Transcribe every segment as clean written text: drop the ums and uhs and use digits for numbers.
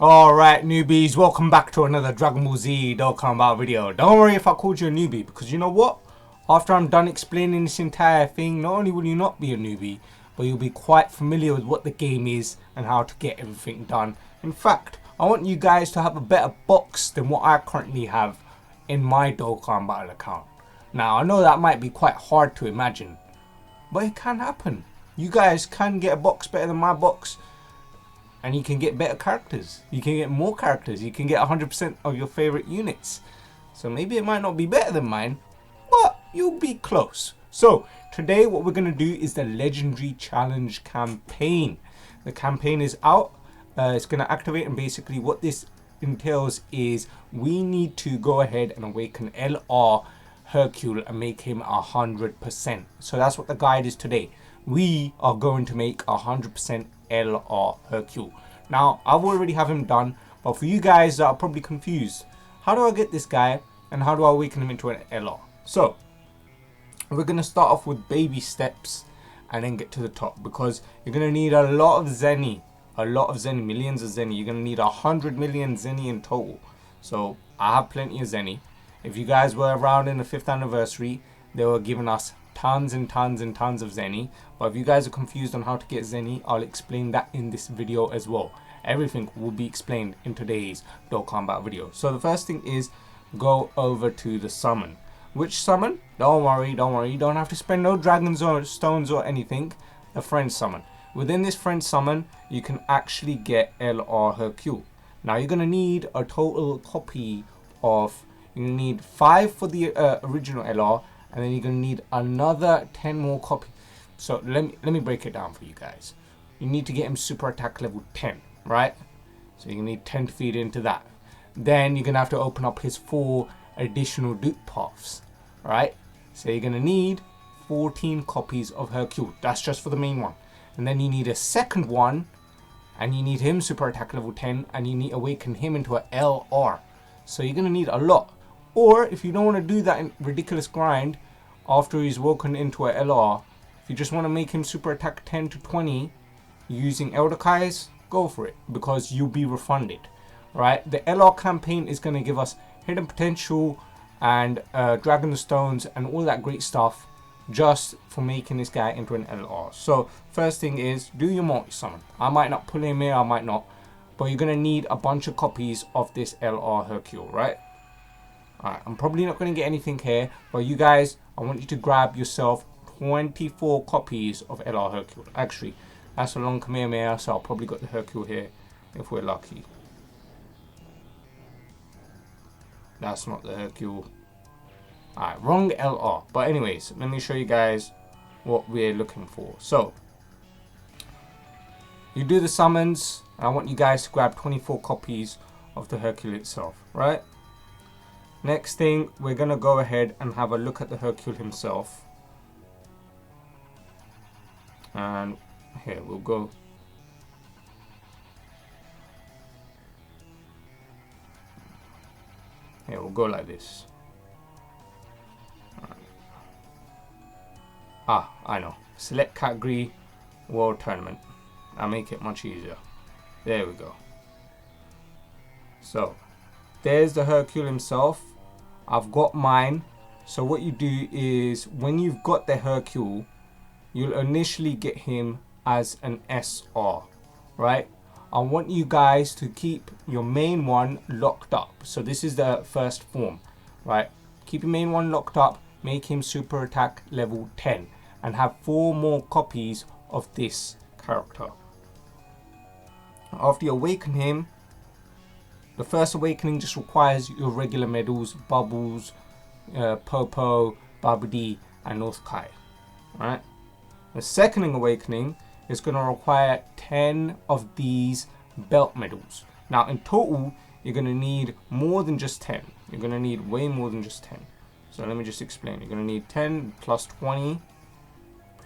Alright newbies, welcome back to another Dragon Ball Z Dokkan Battle video. Don't worry if I called you a newbie, because you know what? After I'm done explaining this entire thing, not only will you not be a newbie, but you'll be quite familiar with what the game is and how to get everything done. In fact, I want you guys to have a better box than what I currently have in my Dokkan Battle account. Now, I know that might be quite hard to imagine, but it can happen. You guys can get a box better than my box. And you can get better characters. You can get more characters. You can get 100% of your favorite units. So maybe it might not be better than mine, but you'll be close. So today what we're going to do is the Legendary Challenge campaign. The campaign is out. It's going to activate, and basically what this entails is we need to go ahead and awaken LR Hercule and make him 100%. So that's what the guide is today. We are going to make 100% LR Hercule. Now, I've already have him done, but for you guys that are probably confused, how do I get this guy and how do I awaken him into an LR? So, we're going to start off with baby steps and then get to the top, because you're going to need a lot of Zenny. Millions of Zenny. You're going to need 100 million Zenny in total. So, I have plenty of Zenny. If you guys were around in the 5th anniversary, they were giving us tons and tons and tons of Zenny. But if you guys are confused on how to get Zenny, I'll explain that in this video as well. Everything will be explained in today's Dokkan Battle video. So the first thing is go over to the summon. Which summon? Don't worry. You don't have to spend no dragons or stones or anything. The friend summon. Within this friend summon, you can actually get LR Hercule. Now you're going to need a total copy of, you need 5 for the original LR, and then you're going to need another 10 more copies. So let me break it down for you guys. You need to get him super attack level 10, right? So you're going to need 10 to feed into that. Then you're going to have to open up his 4 additional dupe paths, right? So you're going to need 14 copies of Hercule. That's just for the main one. And then you need a second one, and you need him super attack level 10, and you need to awaken him into a LR. So you're going to need a lot. Or if you don't want to do that ridiculous grind after he's woken into a LR, if you just want to make him super attack 10 to 20 using Elder Kais, go for it, because you'll be refunded, right? The LR campaign is going to give us hidden potential and Dragon Stones and all that great stuff just for making this guy into an LR. So first thing is do your multi-summon. I might not pull him here, I might not, but you're going to need a bunch of copies of this LR Hercule, right? Alright, I'm probably not going to get anything here, but you guys, I want you to grab yourself 24 copies of LR Hercule. Actually, that's a long Kamehameha, so I'll probably got the Hercule here if we're lucky. That's not the Hercule. Alright, wrong LR. But anyways, let me show you guys what we're looking for. So, you do the summons, and I want you guys to grab 24 copies of the Hercule itself, right? Next thing, we're going to go ahead and have a look at the Hercule himself. And here, we'll go. Here, we'll go like this. Right. Ah, I know. Select category, World Tournament. I'll make it much easier. There we go. So, there's the Hercule himself. I've got mine. So what you do is when you've got the Hercule, you'll initially get him as an SR, right? I want you guys to keep your main one locked up. So this is the first form, right? Keep your main one locked up, make him super attack level 10, and have 4 more copies of this character. After you awaken him, the first awakening just requires your regular medals, Bubbles, Popo, Babidi, and North Kai. Right? The second awakening is going to require 10 of these belt medals. Now, in total, you're going to need more than just 10. You're going to need way more than just 10. So let me just explain. You're going to need 10 plus 20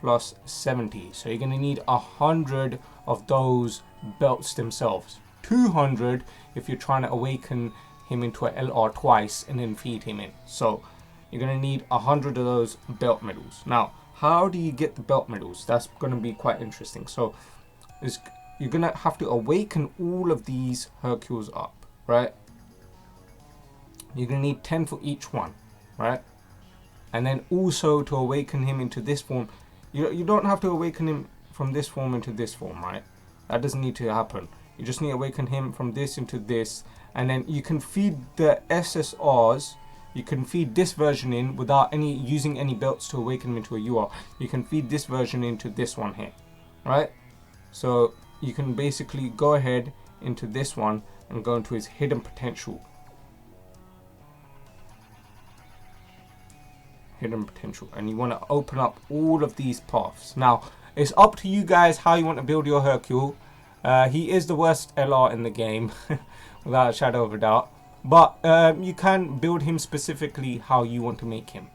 plus 70. So you're going to need 100 of those belts themselves. 200 if you're trying to awaken him into a LR twice and then feed him in. So you're going to need 100 of those belt medals. Now, how do you get the belt medals? That's going to be quite interesting. So you're gonna have to awaken all of these Hercules up, right? You're gonna need 10 for each one, right? And then also to awaken him into this form, you don't have to awaken him from this form into this form, right? That doesn't need to happen. You just need to awaken him from this into this, and then you can feed the SSRs. You can feed this version in without using any belts to awaken him into a UR. You can feed this version into this one here, right? So you can basically go ahead into this one and go into his hidden potential. And you want to open up all of these paths. Now it's up to you guys how you want to build your Hercule. He is the worst LR in the game without a shadow of a doubt, but you can build him specifically how you want to make him.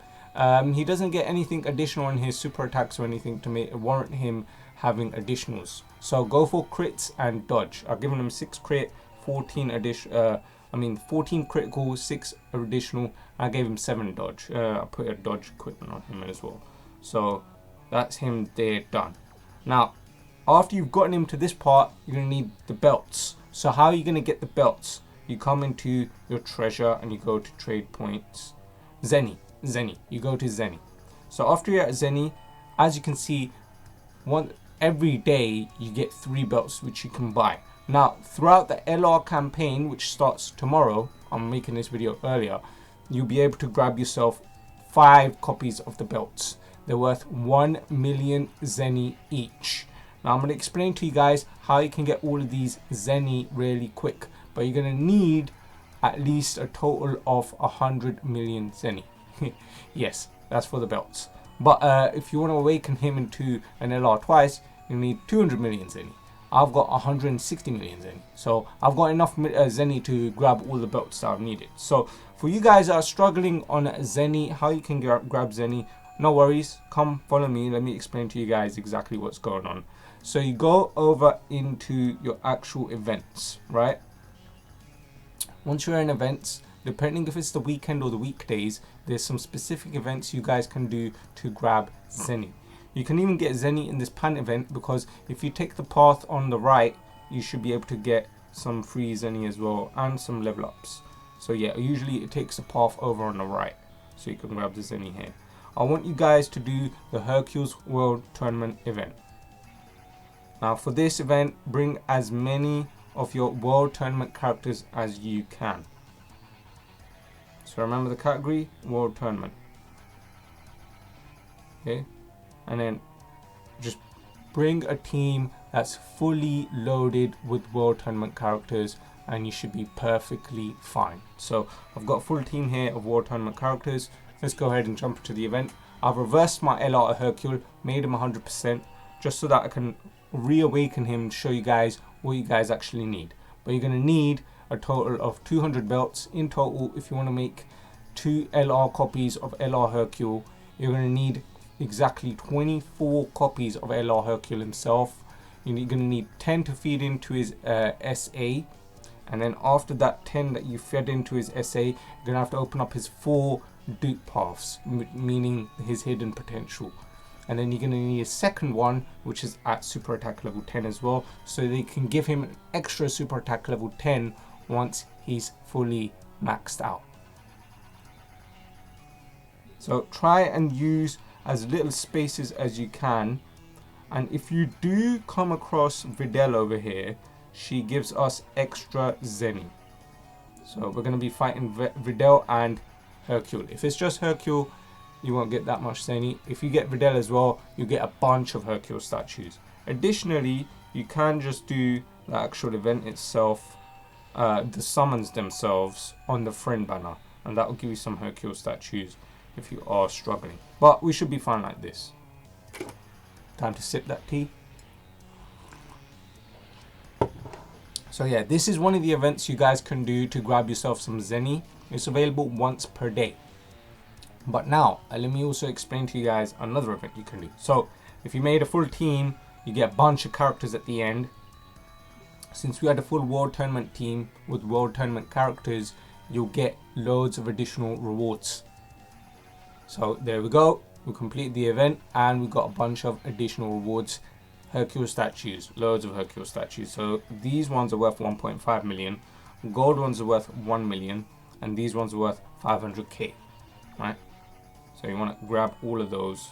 He doesn't get anything additional in his super attacks or anything to warrant him having additionals, so go for crits and dodge. I've given him 6 crit, 14 critical, 6 additional. I gave him 7 dodge. I put a dodge equipment on him as well. So that's him there, done. Now, after you've gotten him to this part, you're going to need the belts. So how are you going to get the belts? You come into your treasure and you go to trade points. Zenny. You go to Zenny. So after you're at Zenny, as you can see, every day you get 3 belts which you can buy. Now, throughout the LR campaign, which starts tomorrow, I'm making this video earlier, you'll be able to grab yourself 5 copies of the belts. They're worth 1 million Zenny each. Now, I'm going to explain to you guys how you can get all of these Zenny really quick. But you're going to need at least a total of 100 million Zenny. Yes, that's for the belts. But if you want to awaken him into an LR twice, you need 200 million Zenny. I've got 160 million Zenny. So I've got enough Zenny to grab all the belts that I've needed. So for you guys that are struggling on Zenny, how you can grab Zenny, no worries. Come follow me. Let me explain to you guys exactly what's going on. So you go over into your actual events, right? Once you're in events, depending if it's the weekend or the weekdays, there's some specific events you guys can do to grab Zenny. You can even get Zenny in this pan event, because if you take the path on the right, you should be able to get some free Zenny as well and some level ups. So yeah, usually it takes the path over on the right, so you can grab the Zenny here. I want you guys to do the Hercules World Tournament event. Now for this event, bring as many of your World Tournament characters as you can. So remember the category, World Tournament. Okay, and then just bring a team that's fully loaded with World Tournament characters and you should be perfectly fine. So I've got a full team here of World Tournament characters. Let's go ahead and jump into the event. I've reversed my LR Hercule, made him 100%, just so that I can reawaken him to show you guys what you guys actually need. But you're going to need a total of 200 belts in total. If you want to make 2 LR copies of LR Hercule, you're going to need exactly 24 copies of LR Hercule himself. You're going to need 10 to feed into his SA, and then after that 10 that you fed into his SA, you're going to have to open up his 4 dupe paths, meaning his hidden potential. And then you're going to need a second one, which is at super attack level 10 as well, so they can give him an extra super attack level 10 once he's fully maxed out. So try and use as little spaces as you can. And if you do come across Videl over here, she gives us extra Zenny. So we're going to be fighting Videl and Hercule. If it's just Hercule, you won't get that much Zenny. If you get Videl as well, you get a bunch of Hercule statues. Additionally, you can just do the actual event itself, the summons themselves on the friend banner, and that will give you some Hercule statues if you are struggling. But we should be fine like this. Time to sip that tea. So yeah, this is one of the events you guys can do to grab yourself some Zenny. It's available once per day. But now, let me also explain to you guys another event you can do. So, if you made a full team, you get a bunch of characters at the end. Since we had a full World Tournament team with World Tournament characters, you'll get loads of additional rewards. So, there we go. We completed the event and we got a bunch of additional rewards. Hercule statues, loads of Hercule statues. So these ones are worth 1.5 million, gold ones are worth 1 million, and these ones are worth 500k, right? So you want to grab all of those.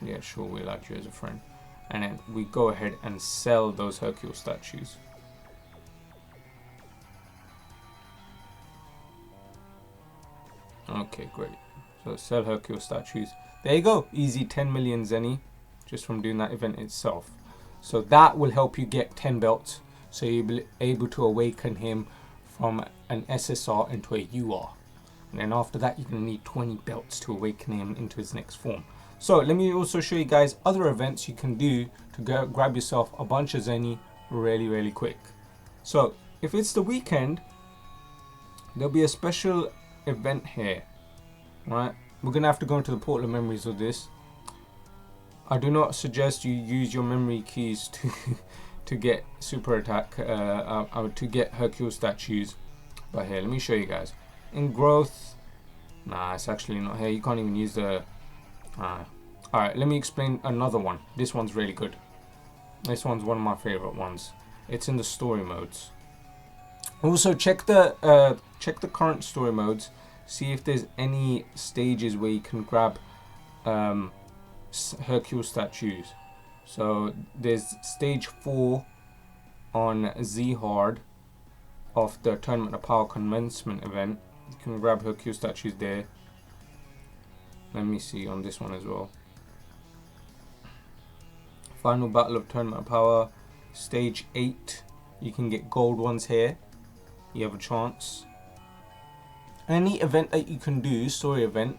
Yeah, sure, we'll add you as a friend. And then we go ahead and sell those Hercule statues. Okay, great. So sell Hercule statues. There you go. Easy 10 million Zenny just from doing that event itself. So that will help you get 10 belts. So you'll be able to awaken him from an SSR into a UR. And then after that, you're going to need 20 belts to awaken him into his next form. So let me also show you guys other events you can do to grab yourself a bunch of Zenny really quick. So if it's the weekend, there'll be a special event here, right? We're gonna have to go into the portal of memories of this. I do not suggest you use your memory keys to get super attack, to get Hercule statues. But here, let me show you guys. In growth, nah, it's actually not here. You can't even use the. Alright, let me explain another one. This one's really good. This one's one of my favorite ones. It's in the story modes. Also, check the current story modes. See if there's any stages where you can grab Hercule statues. So there's stage 4 on Z-Hard of the Tournament of Power commencement event. You can grab Hercule statues there. Let me see on this one as well. Final Battle of Tournament of Power, stage 8. You can get gold ones here. You have a chance. Any event that you can do, story event,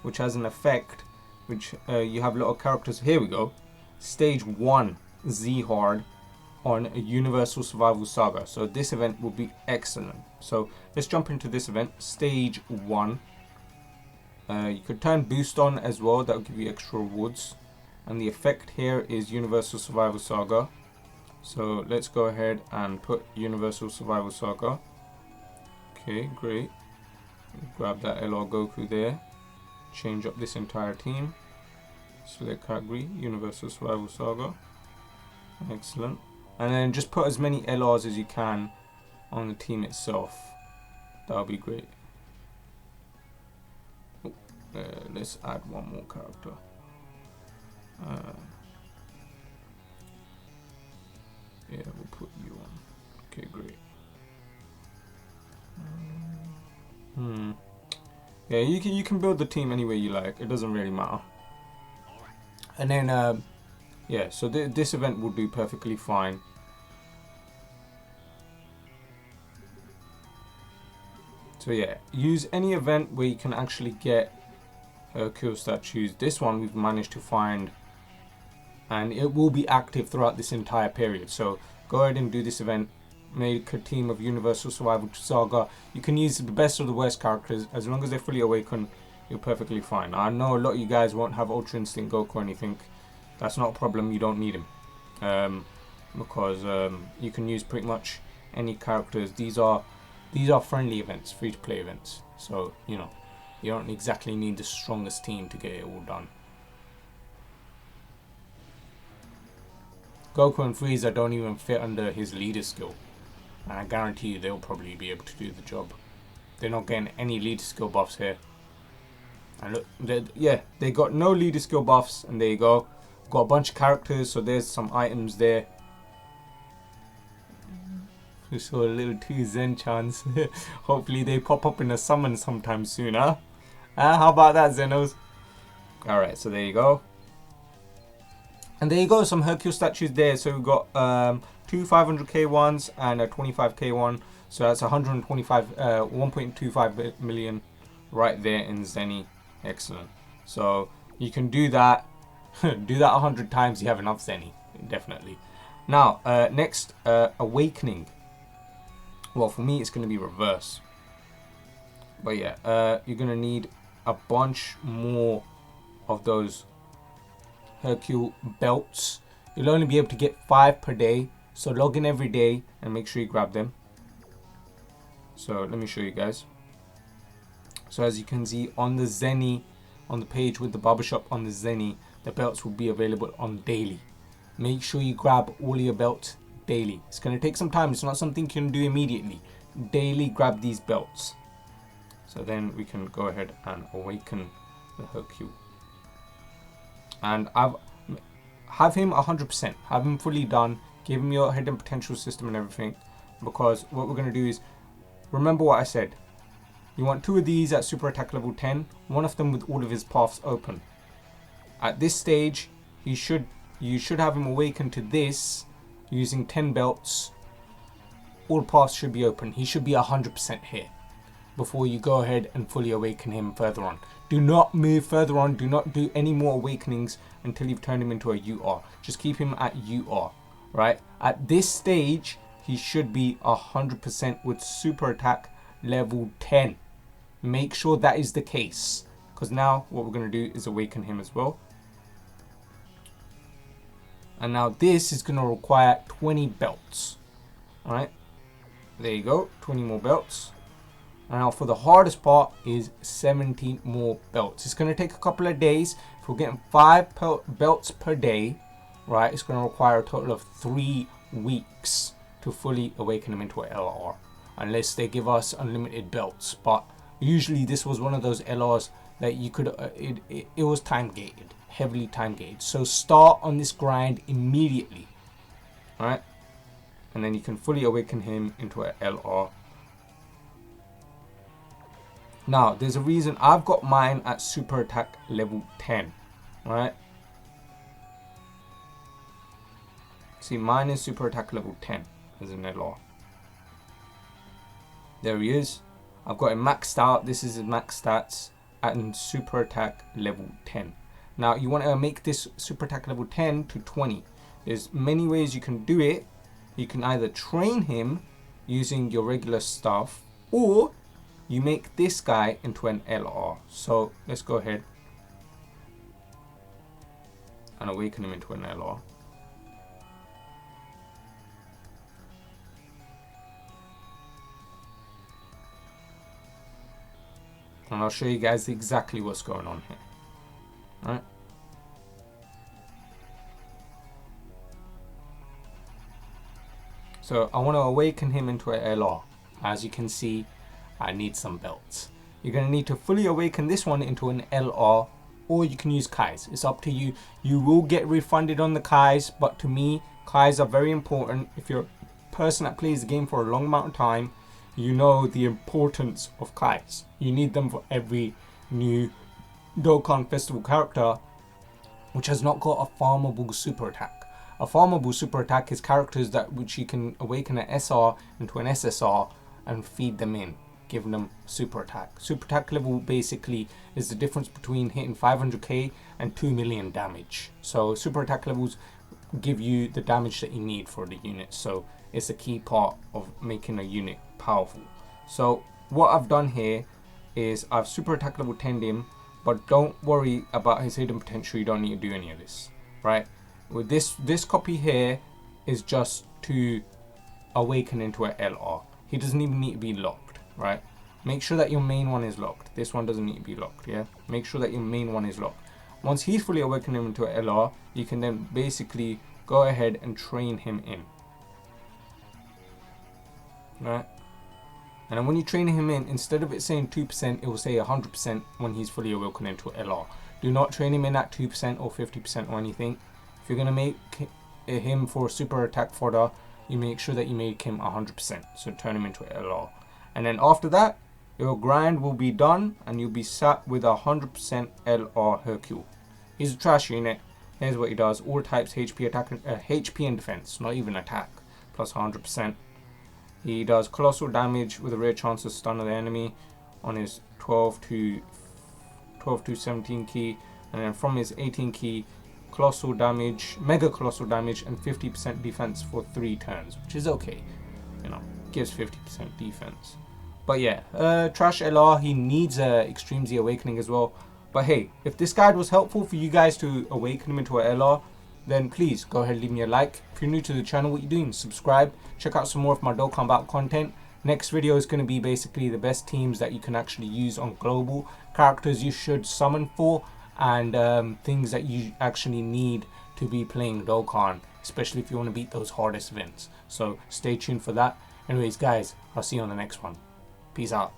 which has an effect, which you have a lot of characters. Here we go. Stage 1 Z-Hard on a Universal Survival Saga. So this event will be excellent. So let's jump into this event. Stage 1. You could turn boost on as well. That will give you extra rewards. And the effect here is Universal Survival Saga. So let's go ahead and put Universal Survival Saga. Okay, great. Grab that LR Goku there. Change up this entire team. Select category, Universal Survival Saga. Excellent. And then just put as many LRs as you can on the team itself. That'll be great. Let's add one more character. Yeah, we'll put you on. Okay, great. Yeah, you can build the team any way you like. It doesn't really matter. And then yeah, so this event would be perfectly fine. So yeah, use any event where you can actually get Hercule statues. This one we've managed to find, and it will be active throughout this entire period. So go ahead and do this event. Make a team of Universal Survival Saga. You can use the best of the worst characters. As long as they're fully awakened, you're perfectly fine. I know a lot of you guys won't have Ultra Instinct Goku or anything. That's not a problem. You don't need him because you can use pretty much any characters. These are friendly events, free to play events. So you know, you don't exactly need the strongest team to get it all done. Goku and Frieza don't even fit under his leader skill. And I guarantee you they'll probably be able to do the job. They're not getting any leader skill buffs here. And look, yeah, they got no leader skill buffs. And there you go. Got a bunch of characters, so there's some items there. We saw a little 2 Zen chance. Hopefully they pop up in a summon sometime soon, huh? How about that, Zenos? Alright, so there you go. And there you go, some Hercule statues there. So we've got 2 500k ones and a 25k one. So that's 1.25 million right there in Zenny. Excellent. So you can do that. Do that 100 times, you have enough Zenny. Definitely. Now, next, Awakening. Well, for me, it's going to be reverse. But yeah, you're going to need a bunch more of those Hercule belts. You'll only be able to get 5 per day. So log in every day and make sure you grab them. So let me show you guys. So as you can see on the Zenny, on the page with the barbershop on the Zenny, the belts will be available on daily. make sure you grab all your belts daily. It's going to take some time. It's not something you can do immediately. Daily grab these belts. So then we can go ahead and awaken the Hercule. And have him 100%. Have him fully done. Give him your hidden potential system and everything. Because what we're going to do is, remember what I said. You want 2 of these at super attack level 10. One of them with all of his paths open. At this stage, you should have him awaken to this using 10 belts. All paths should be open. He should be 100% here before you go ahead and fully awaken him further on. Do not move further on. Do not do any more awakenings until you've turned him into a UR. Just keep him at UR, right? At this stage, he should be 100% with super attack level 10. Make sure that is the case, because now what we're going to do is awaken him as well. And now this is going to require 20 belts. Alright, there you go, 20 more belts. And now for the hardest part is 17 more belts. It's going to take a couple of days. If we're getting 5 belts per day, right, it's going to require a total of 3 weeks to fully awaken him into a LR. Unless they give us unlimited belts. But usually this was one of those LRs that you could, it was time gated, heavily time gated. So start on this grind immediately. Alright, and then you can fully awaken him into a LR. Now, there's a reason I've got mine at super attack level 10, right? See, mine is super attack level 10 as an LR. There he is. I've got him maxed out. This is his max stats at super attack level 10. Now, you want to make this super attack level 10 to 20. There's many ways you can do it. You can either train him using your regular stuff, or you make this guy into an LR. So let's go ahead and awaken him into an LR. And I'll show you guys exactly what's going on here. All right. So I want to awaken him into an LR. As you can see, I need some belts. You're going to need to fully awaken this one into an LR, or you can use Kais. It's up to you. You will get refunded on the Kais, but to me, Kais are very important. If you're a person that plays the game for a long amount of time, you know the importance of Kais. You need them for every new Dokkan Festival character which has not got a farmable super attack. A farmable super attack is characters that which you can awaken an SR into an SSR and feed them in, give them super attack. Super attack level basically is the difference between hitting 500k and 2 million damage. So super attack levels give you the damage that you need for the unit. So it's a key part of making a unit powerful. So what I've done here is I've super attack level 10'd him, but don't worry about his hidden potential. You don't need to do any of this, right? With this copy here is just to awaken into an LR. He doesn't even need to be locked, right? Make sure that your main one is locked. This one doesn't need to be locked, yeah? Make sure that your main one is locked. Once he's fully awakened him into an LR, you can then basically go ahead and train him in, right? And then when you train him in, instead of it saying 2%, it will say 100% when he's fully awoken into LR. Do not train him in at 2% or 50% or anything. If you're going to make him for super attack fodder, you make sure that you make him 100%. So turn him into LR. And then after that, your grind will be done and you'll be sat with 100% LR Hercule. He's a trash unit. Here's what he does. All types HP attack, HP and defense, not even attack, plus 100%. He does colossal damage with a rare chance to stun the enemy on his 12 to 17 key, and then from his 18 key, colossal damage, mega colossal damage, and 50% defense for 3 turns, which is okay. You know, gives 50% defense. But yeah, trash LR. He needs a Extreme Z awakening as well. But hey, if this guide was helpful for you guys to awaken him into a LR, then please go ahead and leave me a like. If you're new to the channel, what are you doing? Subscribe. Check out some more of my Dokkan Battle content. Next video is going to be basically the best teams that you can actually use on global, characters you should summon for, and things that you actually need to be playing Dokkan, especially if you want to beat those hardest events. So stay tuned for that. Anyways, guys, I'll see you on the next one. Peace out.